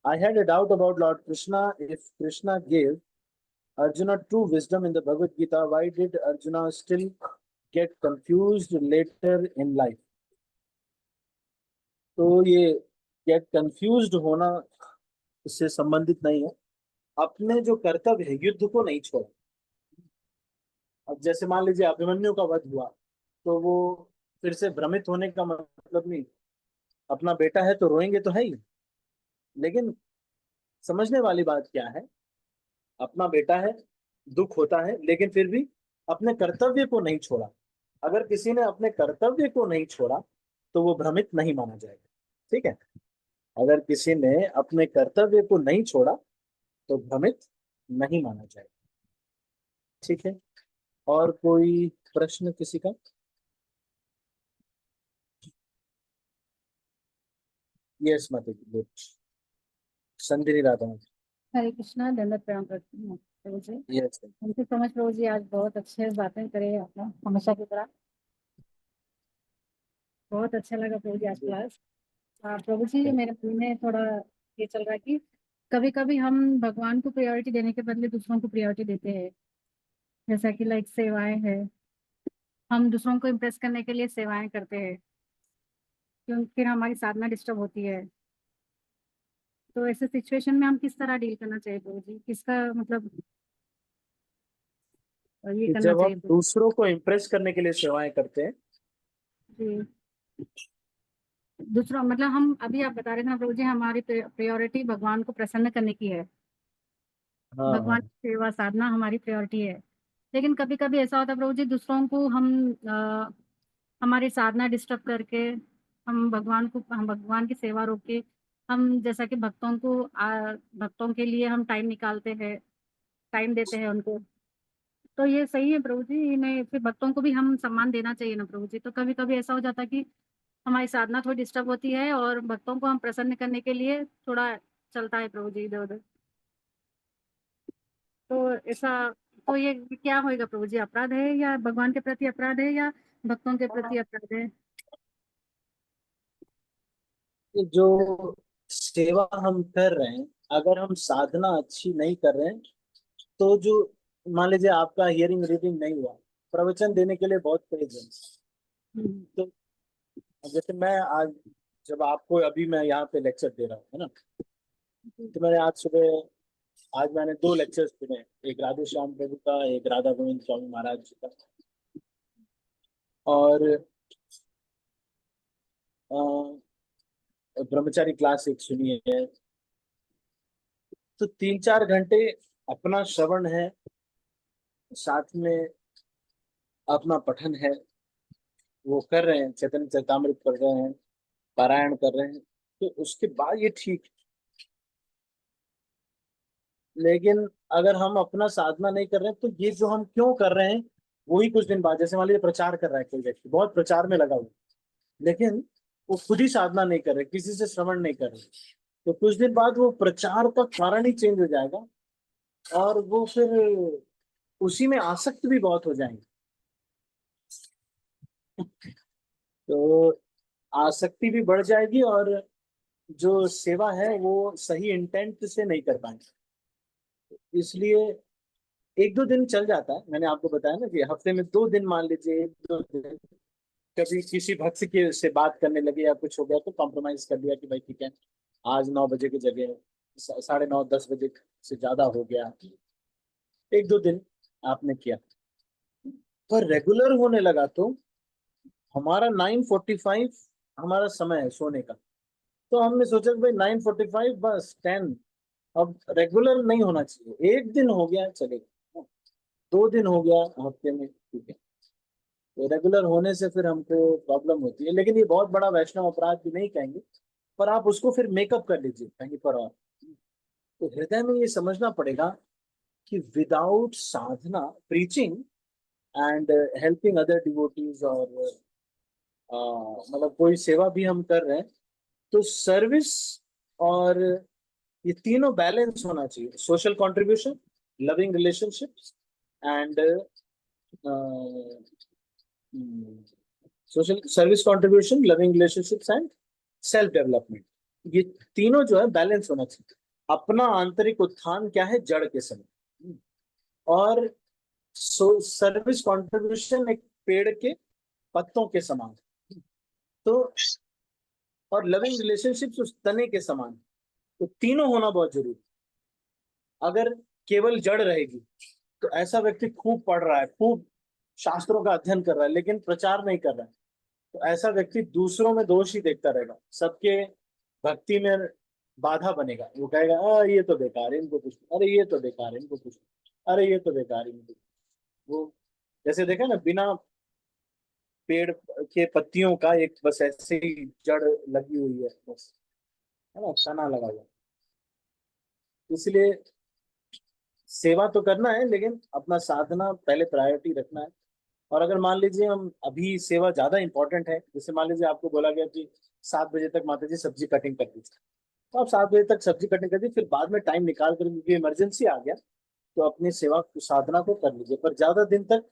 I had a doubt about Lord Krishna, if Krishna gave Arjuna true wisdom in the Bhagavad Gita, why did Arjuna still get confused later in life? तो ये get confused होना इससे संबंधित नहीं है। अपने जो कर्तव्य है युद्ध को नहीं छोड़ा। अब जैसे मान लीजिए अभिमन्यु का वध हुआ तो वो फिर से भ्रमित होने का मतलब नहीं। अपना बेटा है तो रोएंगे तो है ही, लेकिन समझने वाली बात क्या है, अपना बेटा है, दुख होता है, लेकिन फिर भी अपने कर्तव्य को नहीं छोड़ा। अगर किसी ने अपने कर्तव्य को नहीं छोड़ा तो वो भ्रमित नहीं माना जाएगा। ठीक है, अगर किसी ने अपने कर्तव्य को नहीं छोड़ा तो भ्रमित नहीं माना जाएगा। ठीक है, और कोई प्रश्न किसी का? यस मत संधिनी राधा। हरे कृष्णा, दंडवत प्रणाम करती हूँ प्रभु जी। Yes thank you so much प्रभु जी, आज बहुत अच्छे बातें करे आपने हमेशा की तरह। बहुत अच्छा लगा प्रभु जी आज क्लास। प्रभु जी मेरे मन में थोड़ा ये चल रहा है कि कभी कभी हम भगवान को प्रायोरिटी देने के बदले दूसरों को प्रायोरिटी देते हैं। जैसा कि लाइक सेवाएं है, हम दूसरों को इम्प्रेस करने के लिए सेवाएं करते हैं, क्योंकि फिर हमारी साधना डिस्टर्ब होती है। तो ऐसे सिचुएशन में हम किस तरह डील करना चाहिए प्रभु जी, किसका मतलब ये कि करना जब हम चाहिए प्रभु दूसरों को इम्प्रेस करने के लिए सेवाएं करते हैं, जी? दूसरा मतलब हम अभी आप बता रहे थे ना प्रभु जी, हमारी प्रायोरिटी भगवान को प्रसन्न करने की है। हाँ भगवान की सेवा साधना हमारी प्रायोरिटी है। लेकिन कभी कभी ऐसा होता है प्रभु जी, दूसरों को हम हमारी साधना डिस्टर्ब करके हम भगवान की सेवा रोक के हम जैसा कि भक्तों के लिए हम टाइम निकालते हैं, टाइम देते हैं उनको। तो ये सही है प्रभु जी, इन्हें फिर भक्तों को भी हम सम्मान देना चाहिए ना प्रभु जी। तो कभी कभी ऐसा हो जाता है कि हमारी साधना थोड़ी डिस्टर्ब होती है और भक्तों को हम प्रसन्न करने के लिए थोड़ा चलता है प्रभु जी इधर उधर। तो ऐसा, तो ये क्या होएगा प्रभु जी, अपराध है या भगवान के प्रति अपराध है या भक्तों के प्रति अपराध है? जो सेवा हम कर रहे हैं, अगर हम साधना अच्छी नहीं कर रहे हैं तो जो मान लीजिए आपका हियरिंग रीडिंग नहीं हुआ, प्रवचन देने के लिए बहुत तेज है। हम्म, तो जैसे मैं आज जब आपको अभी मैं यहाँ पे लेक्चर दे रहा हूँ है ना, तो मैंने आज मैंने 2 लेक्चर्स सुने, एक राधे श्याम प्रभु का, एक राधा गोविंद स्वामी महाराज जी का। और ब्रह्मचारी क्लास एक सुनी है। तो 3-4 घंटे अपना श्रवण है, साथ में अपना पठन है, वो कर रहे हैं, चैतन्य चरितामृत पढ़ रहे हैं, पारायण कर रहे हैं, तो उसके बाद ये ठीक। लेकिन अगर हम अपना साधना नहीं कर रहे हैं तो ये जो हम क्यों कर रहे हैं, वही कुछ दिन बाद, जैसे मान लीजिए प्रचार कर रहा है कोई व्यक्ति, बहुत प्रचार में लगा हुआ, लेकिन वो खुद ही साधना नहीं कर रहे, किसी से श्रवण नहीं कर रहे, तो कुछ दिन बाद वो प्रचार का कारण ही चेंज हो जाएगा और वो फिर उसी में आसक्त भी बहुत हो जाएंगे। तो आसक्ति भी बढ़ जाएगी और जो सेवा है वो सही इंटेंट से नहीं कर पाएंगे। इसलिए 1-2 दिन चल जाता है, मैंने आपको बताया ना कि हफ्ते में 2 दिन मान लीजिए, 1-2 दिन कभी किसी भक्त के से बात करने लगे या कुछ हो गया तो कॉम्प्रोमाइज कर लिया कि भाई ठीक है, आज 9 बजे की जगह 9:30-10 बजे से ज्यादा हो गया, 1-2 दिन आपने किया। पर रेगुलर होने लगा तो हमारा 9:45 हमारा समय है सोने का, तो हमने सोचा कि भाई 9:45 बस 10, अब रेगुलर नहीं होना चाहिए। 1 दिन हो गया चलेगा, 2 दिन हो गया हफ्ते में, ठीक है। तो रेगुलर होने से फिर हमको प्रॉब्लम होती है, लेकिन ये बहुत बड़ा वैष्णव अपराध भी नहीं कहेंगे, पर आप उसको फिर मेकअप कर लीजिए कहीं पर और। तो हृदय में ये समझना पड़ेगा कि without Sadhana, preaching and helping other devotees, और मतलब कोई सेवा भी हम कर रहे हैं तो सर्विस और ये तीनों बैलेंस होना चाहिए, social contribution, loving relationships and social service contribution, loving relationships and self development, ये तीनों जो है बैलेंस होना चाहिए। अपना आंतरिक उत्थान क्या है, जड़ के समय, और सर्विस कंट्रीब्यूशन एक पेड़ के पत्तों के समान, तो और लविंग रिलेशनशिप्स उस तने के समान, तो तीनों होना बहुत जरूरी। अगर केवल जड़ रहेगी तो ऐसा व्यक्ति खूब पढ़ रहा है, खूब शास्त्रों का अध्ययन कर रहा है, लेकिन प्रचार नहीं कर रहा है, तो ऐसा व्यक्ति दूसरों में दोष ही देखता रहेगा, सबके भक्ति में बाधा बनेगा। वो कहेगा ये तो बेकार है, इनको कुछ, अरे ये तो बेकार है, इनको कुछ, अरे ये तो बेकार है, इनको। वो जैसे देखा ना, बिना पेड़ के पत्तियों का एक बस ऐसे ही जड़ लगी हुई है, बस, है ना, तना लगा हुआ। इसलिए सेवा तो करना है, लेकिन अपना साधना पहले प्रायोरिटी रखना है। और अगर मान लीजिए हम अभी सेवा ज्यादा इंपॉर्टेंट है, जैसे मान लीजिए आपको बोला गया कि 7 बजे तक माता जी सब्जी कटिंग कर दीजिए, तो आप 7 बजे तक सब्जी कटिंग कर दीजिए, फिर बाद में टाइम निकाल कर, क्योंकि इमरजेंसी आ गया, तो अपनी सेवा साधना को कर लीजिए, पर ज्यादा दिन तक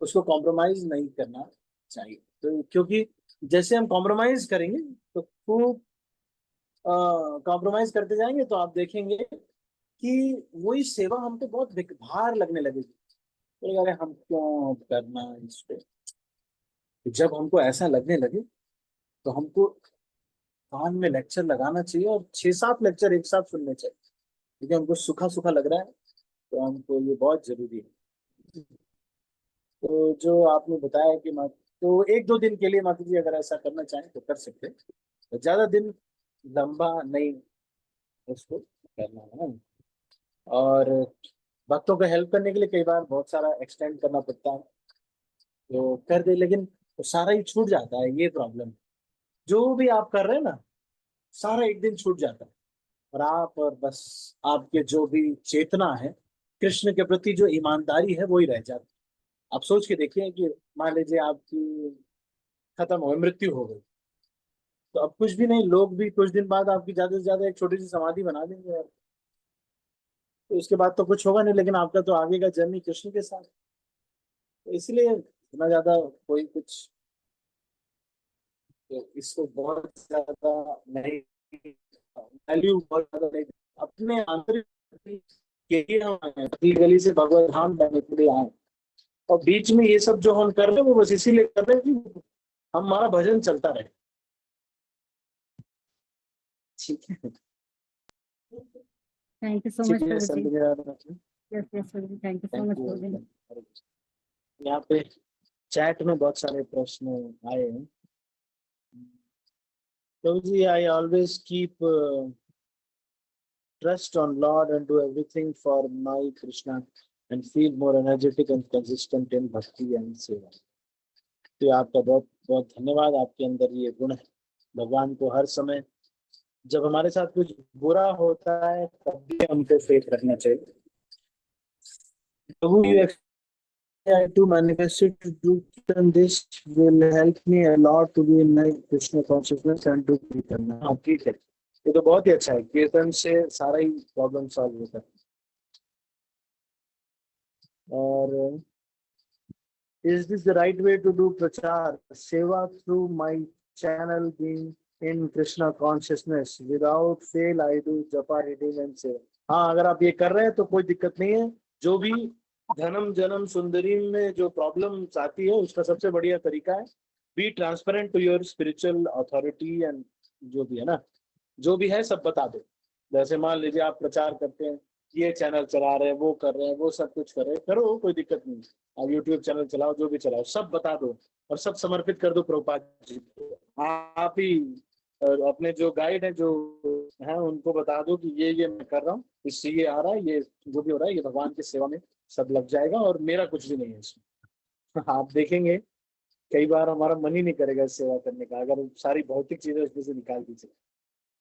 उसको कॉम्प्रोमाइज नहीं करना चाहिए। तो क्योंकि जैसे हम कॉम्प्रोमाइज करेंगे तो खूब कॉम्प्रोमाइज करते जाएंगे, तो आप देखेंगे कि वही सेवा हमको बहुत भार लगने लगेगी, तो अरे हम क्यों करना इस पे। जब हमको ऐसा लगने लगे तो हमको कान में लेक्चर लगाना चाहिए, और 6-7 लेक्चर एक साथ सुनने चाहिए, क्योंकि हमको सूखा सूखा लग रहा है, तो हमको ये बहुत जरूरी है। तो जो आपने बताया कि तो 1-2 दिन के लिए माता जी अगर ऐसा करना चाहें तो कर सकते हैं, तो ज्यादा दिन लंबा नहीं उसको करना है। और भक्तों को हेल्प करने के लिए कई बार बहुत सारा एक्सटेंड करना पड़ता है, तो कर दे, लेकिन तो सारा ही छूट जाता है, ये प्रॉब्लम। जो भी आप कर रहे हैं ना, सारा एक दिन छूट जाता है, और आप और बस आपके जो भी चेतना है कृष्ण के प्रति, जो ईमानदारी है, वही रह जाती। आप सोच के देखिए कि मान लीजिए आपकी खत्म हो गई, मृत्यु हो गई, तो अब कुछ भी नहीं, लोग भी कुछ दिन बाद आपकी ज्यादा से ज्यादा एक छोटी सी समाधि बना देंगे, और तो उसके बाद तो कुछ होगा नहीं, लेकिन आपका तो आगे का जर्नी कृष्ण के साथ। तो इसलिए इतना ज्यादा कोई कुछ, तो इसको बहुत ज्यादा नहीं, वैल्यू बहुत ज्यादा नहीं, अपने आंतरिक के लिए हम आए हैं, अपनी गली से भगवत धाम जाने के लिए आए। और बीच में ये सब जो हम कर रहे हैं, वो बस इसीलिए कर रहे हैं कि हमारा भजन चलता रहे। ठीक है, थैंक यू सो मच ठीक है, प्रभु जी। संत यस यस प्रभु जी, थैंक यू सो मच प्रभु जी। यहाँ पे चैट में बहुत सारे प्रश्न आए हैं। प्रभु जी, I always keep trust on Lord and do everything for my Krishna and feel more energetic and consistent in bhakti and seva. तो आपका बहुत बहुत धन्यवाद, आपके अंदर ये गुण है। भगवान को हर समय जब हमारे साथ कुछ बुरा होता है तब भी हम पे फेथ रखना चाहिए। प्रभु, you expect to manifest it to do, and this will help me a lot to be in my Krishna consciousness and do kirtan. हाँ ठीक है, ये तो बहुत ही अच्छा है, कीर्तन से सारा ही प्रॉब्लम सॉल्व होता है। और is this the right way to do prachar seva through my channel being in Krishna consciousness without fail I do japa reading and seva? हाँ, अगर आप ये कर रहे हैं तो कोई दिक्कत नहीं है। जो भी धनम जन्म सुंदरी में जो प्रॉब्लम आती है, उसका सबसे बढ़िया तरीका है be transparent to your spiritual authority, and जो भी है ना, जो भी है सब बता दो। जैसे मान लीजिए आप प्रचार करते हैं, ये चैनल चला रहे हैं, वो कर रहे हैं, वो सब कुछ कर रहे हैं, करो, कोई दिक्कत नहीं। आप यूट्यूब चैनल चलाओ, जो भी चलाओ, सब बता दो और सब समर्पित कर दो प्रभुपाद जी को। आप ही अपने जो गाइड है, जो है, उनको बता दो कि ये मैं कर रहा हूँ, इससे ये आ रहा है, ये जो भी हो रहा है, ये भगवान की सेवा में सब लग जाएगा, और मेरा कुछ भी नहीं है इसमें। आप देखेंगे कई बार हमारा मन ही नहीं करेगा सेवा करने का, अगर सारी भौतिक चीजें उसमें से निकाल दीजिए।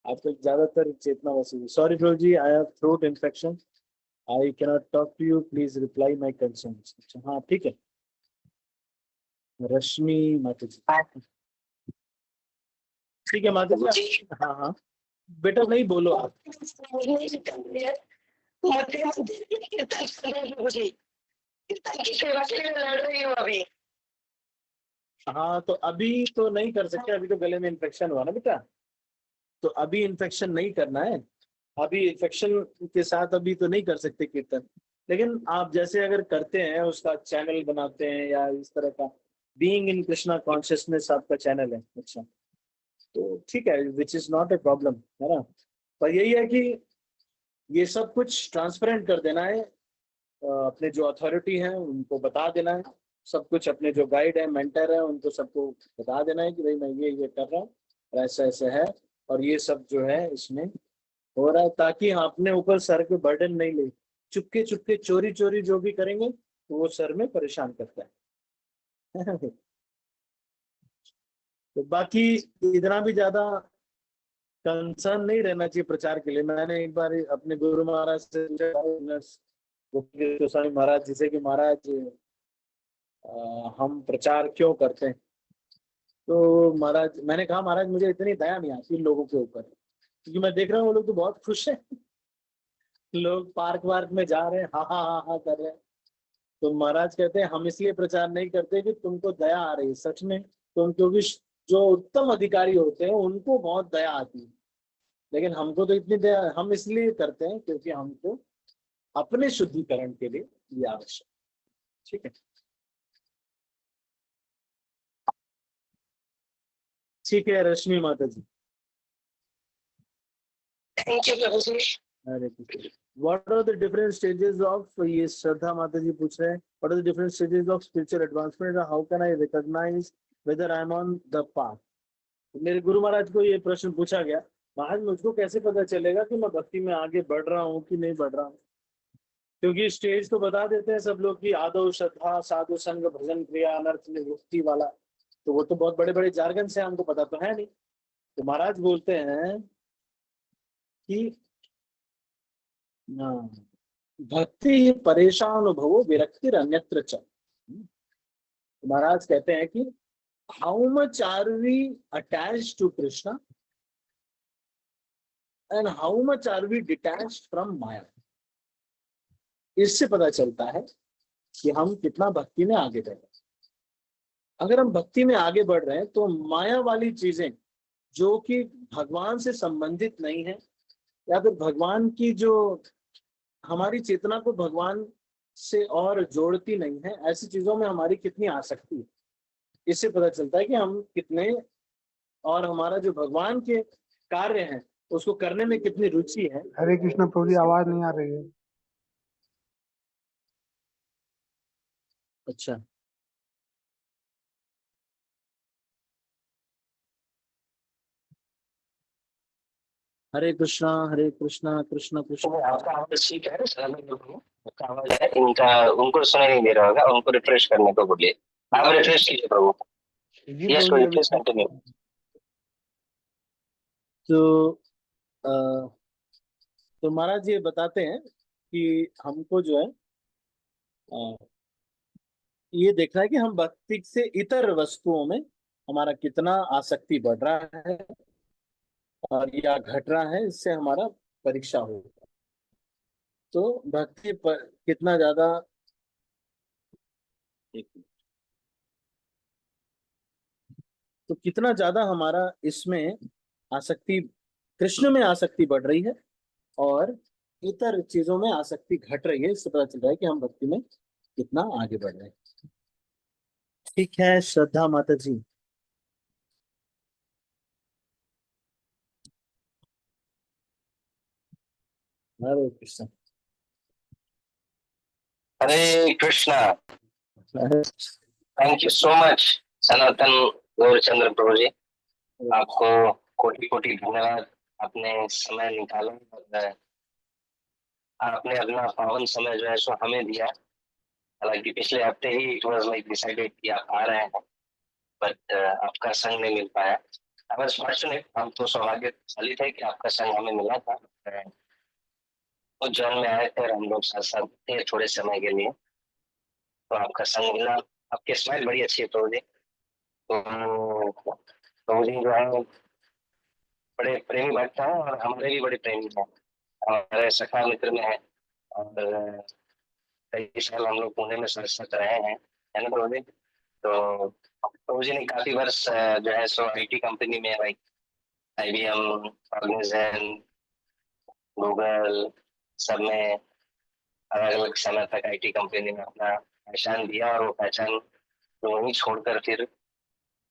आजकल ज्यादातर चेतना वसूली। Sorry Prabhu ji, I have throat infection, I cannot talk to you, please reply my concerns. अच्छा हाँ ठीक है, रश्मि माता जी, ठीक है माता जी। हाँ हाँ बेटा, नहीं बोलो आप। कीर्तन की सेवा के लिए लड़ रही हूँ अभी। हाँ तो अभी तो नहीं कर सकते, अभी तो गले में इन्फेक्शन हुआ ना बेटा, तो अभी इन्फेक्शन नहीं करना है, अभी इन्फेक्शन के साथ अभी तो नहीं कर सकते कीर्तन। लेकिन आप जैसे अगर करते हैं, उसका चैनल बनाते हैं या इस तरह का, बीइंग इन कृष्णा कॉन्शियसनेस आपका चैनल है, अच्छा, तो ठीक है, which is not a problem, है ना। पर यही है कि ये सब कुछ ट्रांसपेरेंट कर देना है, अपने जो अथॉरिटी है उनको बता देना है सब कुछ, अपने जो गाइड है, मेंटर है, उनको सबको बता देना है कि भाई मैं ये कर रहा हूँ और ऐसा ऐसा है, और ये सब जो है इसमें हो रहा है, ताकि हम अपने ऊपर सर पे बर्डन नहीं ले, चुपके चुपके चोरी चोरी जो भी करेंगे तो वो सर में परेशान करता है। तो बाकी इतना भी ज्यादा कंसर्न नहीं रहना चाहिए प्रचार के लिए। मैंने एक बार अपने गुरु महाराज से पूछा, गोपी गोस्वामी महाराज जी से, कि महाराज हम प्रचार क्यों करते हैं, तो महाराज, मैंने कहा महाराज मुझे इतनी दया नहीं आती लोगों के ऊपर, क्योंकि मैं देख रहा हूँ वो लोग तो बहुत खुश हैं, लोग पार्क वार्क में जा रहे हैं, हाँ हाँ हाँ हाँ कर रहे हैं। तो महाराज कहते हैं हम इसलिए प्रचार नहीं करते कि तुमको दया आ रही है सच में, तुम, क्योंकि जो उत्तम अधिकारी होते हैं उनको बहुत दया आती है, लेकिन हमको तो इतनी दया, हम इसलिए करते हैं क्योंकि हमको अपने शुद्धिकरण के लिए ये आवश्यक, ठीक है। ठीक है रश्मि माता जी। थैंक यू प्रभु जी। Hare Krishna. What are the different stages of, ये श्रद्धा माता जी पूछ रहे हैं, what are the different stages of spiritual advancement and how can I recognize whether I am on the path? मेरे गुरु महाराज को ये प्रश्न पूछा गया, महाराज मुझको कैसे पता चलेगा कि मैं भक्ति में आगे बढ़ रहा हूँ कि नहीं बढ़ रहा हूँ, क्योंकि स्टेज तो बता देते हैं सब लोग कि आदो श्रद्धा, साधु संग, भजन क्रिया, अनर्थ निवृत्ति वाला, तो वो तो बहुत बड़े बड़े जार्गन से, हमको पता तो है नहीं। तो महाराज बोलते हैं कि हाँ, भक्ति परेशानुभवो विरक्तिर अन्यत्र च। महाराज कहते हैं कि how much are we attached to Krishna and how much are we detached from maya, इससे पता चलता है कि हम कितना भक्ति में आगे बढ़ रहे हैं। अगर हम भक्ति में आगे बढ़ रहे हैं तो माया वाली चीजें जो कि भगवान से संबंधित नहीं है, या फिर भगवान की जो हमारी चेतना को भगवान से और जोड़ती नहीं है, ऐसी चीजों में हमारी कितनी आसक्ति है, इससे पता चलता है कि हम कितने, और हमारा जो भगवान के कार्य हैं उसको करने में कितनी रुचि है। हरे कृष्ण प्रभु जी, आवाज नहीं आ रही है। अच्छा, हरे कृष्णा कृष्णा कृष्ण। आपका आवाज ठीक है, आपका आवाज है, इनका उनको सुनाई नहीं दे रहा होगा, उनको रिफ्रेश करने को बोलिए। आप रिफ्रेश कीजिए प्रभु। जी यस प्रभु जी, प्रभु, प्लीज कंटिन्यू। तो अ, तो महाराज ये बताते हैं कि हमको जो है ये देखना है कि हम भक्ति से इतर वस्तुओं में हमारा कितना आसक्ति बढ़ रहा है और या घट रहा है, इससे हमारा परीक्षा होगा। तो भक्ति पर कितना ज्यादा, तो कितना ज्यादा हमारा इसमें आसक्ति, कृष्ण में आसक्ति बढ़ रही है और इतर चीजों में आसक्ति घट रही है, इससे पता चल रहा है कि हम भक्ति में कितना आगे बढ़ रहे हैं। ठीक है श्रद्धा माता जी। Hare Krishna. Hare Krishna. Thank you so much Sanatan Gaurchandra Prabhu ji, आपको कोटि कोटि धन्यवाद। आपने समय निकाला और आपने अपना पावन समय जो है सो हमें दिया। हालांकि पिछले हफ्ते ही इट वाज लाइक डिसाइडेड कि आप आ रहे हैं, बट आपका संग नहीं मिल पाया। आई वाज फॉर्चुनेट, हम तो सौभाग्यशाली थे कि आपका संग हमें मिला था। उज्जैन में आए थे और हम लोग साथ साथ थे थोड़े समय के लिए, तो आपका संग मिला। आपकी स्माइल बड़ी अच्छी है प्रभु जी। तो प्रभु जी जो है बड़े प्रेमी भक्त हैं और हमारे भी बड़े प्रेमी हैं, हमारे सखा मित्र में है, और कई साल हम लोग पुणे में साथ साथ रहे हैं, है ना प्रभु जी। तो प्रभु जी ने काफी वर्ष जो है सो आईटी कंपनी में, लाइक IBM, कॉग्निजेंट, गूगल, सब में अलग अलग समय तक आईटी कंपनी में अपना पहचान दिया, और वो पहचान तो वहीं छोड़कर फिर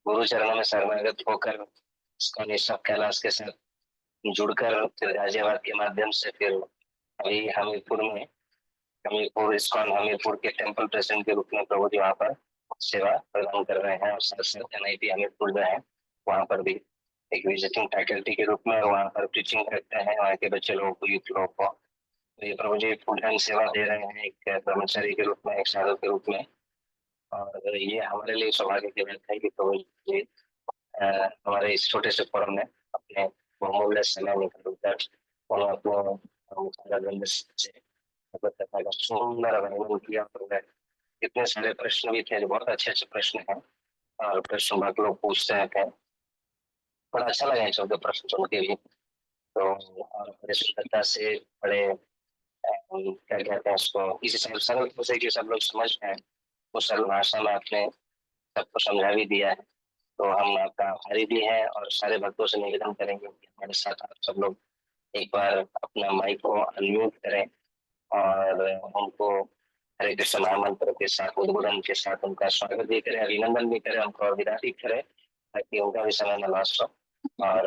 गुरु चरणों में शरणागत होकर इसका निष्ठा कैलाश के साथ जुड़कर फिर गाजियाबाद के माध्यम से फिर अभी हमीरपुर इस्कॉन हमीरपुर के टेम्पल प्रेसिडेंट के रूप में प्रभु जी वहाँ पर सेवा प्रदान कर रहे हैं, और साथ साथ NIT हमीरपुर जो है वहाँ पर भी एक विजिटिंग फैकल्टी के रूप में वहाँ पर टीचिंग करते हैं वहाँ के बच्चे लोगों को, यूथ लोगों को। तो ये प्रभु जी फुल टाइम सेवा दे रहे हैं, एक ब्रह्मचारी के रूप में, एक साधु के रूप में। और ये हमारे लिए सौभाग्य की बात है कि प्रभु जी हमारे इस छोटे से फोरम में अपने बहुमूल्य समय निकालकर सुंदर अभिनंदन किया। इतने सारे प्रश्न भी थे जो बहुत अच्छे अच्छे प्रश्न हैं, और प्रश्न बहुत लोग पूछते हैं, बड़ा अच्छा लगा इन सबके प्रश्न सुन के भी। तो और बड़े सुंदरता से बड़े क्या कहते हैं उसको, इसी सरल से कि सब लोग समझ पाए, उस सरल भाषा में आपने सबको समझा भी दिया है। तो हम आपका आभारी भी हैं, और सारे भक्तों से निवेदन करेंगे कि हमारे साथ आप सब लोग एक बार अपना माइक को अनम्यूट करें और उनको हरे कृष्ण महामंत्र के साथ, उद्बोधन के साथ उनका स्वागत भी करें, अभिनंदन भी करें, उनको और विदा भी करें, ताकि उनका भी समय न लॉस हो। और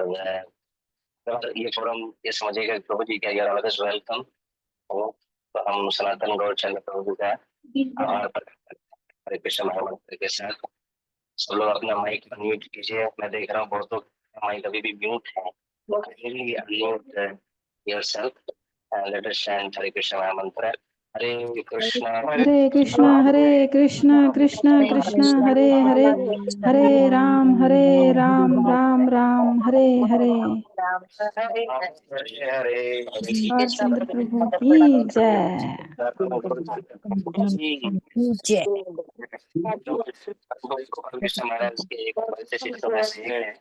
ये फोरम ये समझिएगा कि प्रभु जी का यूर ऑलवेज वेलकम हो। तो हम सनातन गौर चंद्र प्रभु जी का आभार प्रकट करते हैं हरे कृष्ण महामंत्र के साथ। सब लोग अपना माइक अनम्यूट कीजिए। मैं देख रहा हूँ बहुतों का माइक अभी भी म्यूट है। Unmute yourself and let us chant Hare Krishna mahamantra. Hare Krishna हरे कृष्णा कृष्णा कृष्णा हरे हरे, हरे राम राम राम हरे हरे। हरे और चंद्र प्रभु की जय। गोपाल कृष्ण महाराज के एक बड़े शिष्यों में से एक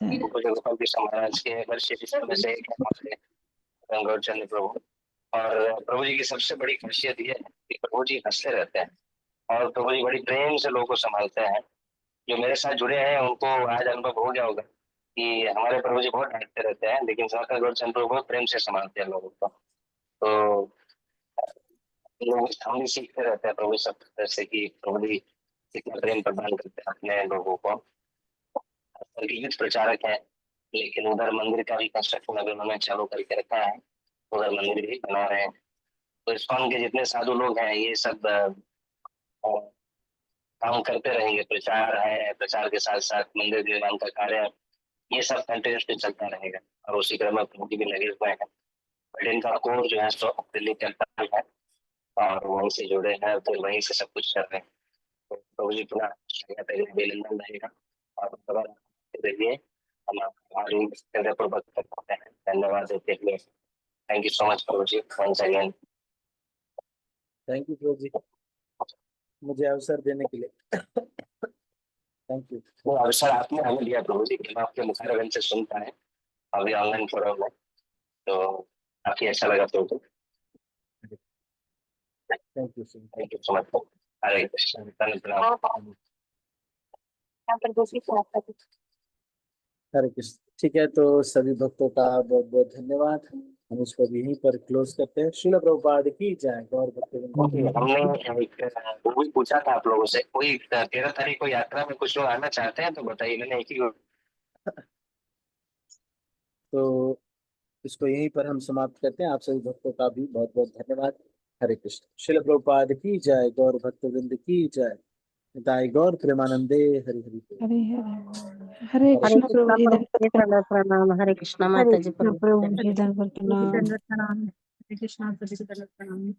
है। गोपाल कृष्ण महाराज के बड़े शिष्यों में से एक है गौर चंद्र प्रभु। और प्रभु जी की सबसे बड़ी खासियत ये है कि प्रभु जी हंसते रहते हैं, और प्रभु जी बड़ी प्रेम से लोगों को संभालते हैं। जो मेरे साथ जुड़े हैं उनको आज अनुभव हो गया होगा कि हमारे प्रभु जी बहुत डांटते रहते हैं, लेकिन सनातन गौर चंद्र प्रभु बहुत प्रेम से संभालते हैं लोगों को। तो लोग हम भी सीखते रहते हैं प्रभु सब से कि प्रभु जी कितना प्रेम प्रदान करते हैं अपने लोगों को। यूथ प्रचारक है, लेकिन उधर मंदिर का भी कंस्ट्रक्शन अभी उन्होंने चालू करके रखा है, उधर मंदिर भी बना रहे हैं। तो इस्कॉन के जितने साधु लोग हैं ये सब काम करते रहेंगे। प्रचार है, प्रचार के साथ साथ मंदिर निर्माण का कार्य, ये सब कंटिन्यूसली चलता रहेगा, और उसी क्रम में प्रभु जी भी लगे हुए हैं। बट इनका कोर जो है सो दिल्ली टेम्पल है, और वहीं से जुड़े हैं, तो वहीं से सब कुछ कर रहे हैं। तो प्रभु जी पुनः अभिनंदन रहेगा, और देखिए हम हमारी हृदयपूर्वक करते हैं धन्यवाद देते हुए। थैंक यू सो मच प्रभु जी वंस अगेन। थैंक यू प्रभु जी मुझे अवसर देने के लिए। Thank you. वो अवसर आपने हमें दिया प्रभु जी, कि हम आपके मुखारविंद से सुन पाए अभी ऑनलाइन फोरम में, तो काफी अच्छा लगा प्रभु। Thank you so much. Hare Krishna. Hare Krishna. ठीक है, तो सभी भक्तों का बहुत बहुत धन्यवाद। हम इसको भी यहीं पर क्लोज करते हैं। श्रील प्रभुपाद की जय। गौर भक्तवृंद। हमने वो भी पूछा था आप लोगों से, कोई 13 तारीख को यात्रा में कुछ लोग आना चाहते हैं तो बताइए। मैंने एक ही तो इसको यहीं पर हम समाप्त करते हैं। आप सभी भक्तों का भी बहुत बहुत धन्यवाद। हरे कृष्ण। श्रील प्रभुपाद की जय। गौर भक्तवृंद की जय। दाई गौर प्रेमानंदे हरि हरि बोल। हरे हरे, हरे कृष्ण प्रभु जी प्रणाम। हरे कृष्णा माता जी प्रभु जी दंडवत प्रणाम। प्रणाम। हरे कृष्ण प्रणाम।